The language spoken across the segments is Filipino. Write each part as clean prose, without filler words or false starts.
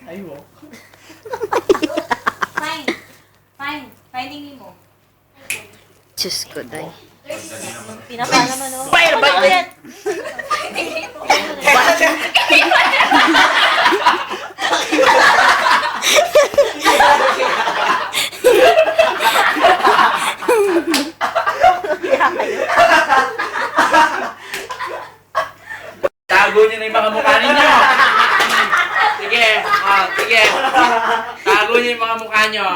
Ay mo. Fine. Fine. Finding Nemo. Diyos ko, day. Pinapa naman, oh. Fire by ulit. Tago niyo na yung mga mukha ninyo. Sige, sige. Tago niyo yung mga mukha niyo.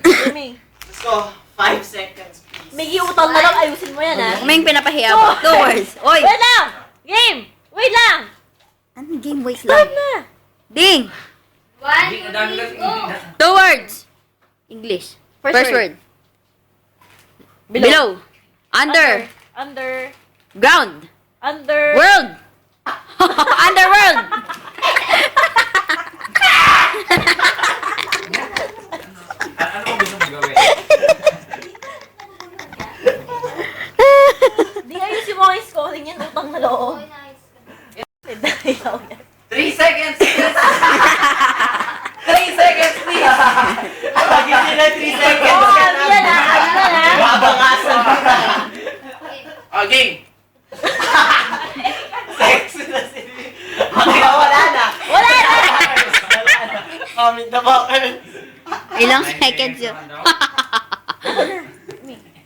Jimmy, Let's go. 5 seconds, please. may utang na lang. Ayusin mo yan, ha? May pinapahiya pa. 2 words. Oy! Wait lang! Game! Wait lang! Anong game? Wait Start lang. na! Ding! Hindi ka dami lang. 2 words. English. First word. Below. Under. Under. Ground. Under. World. Underworld. Ano mo gusto mong gawin? Di ayusin mo ang scoring yan. Utang na loob. Dayaw yan. 3 seconds, please. 3 seconds, please. Lagi sila 3 seconds. Oh, ano yan, ha? Ano yan, ha? Babangasan ka. Game. Sex na sila. Okay, wala na. Wala na! Comment na ba? Ilang seconds yun?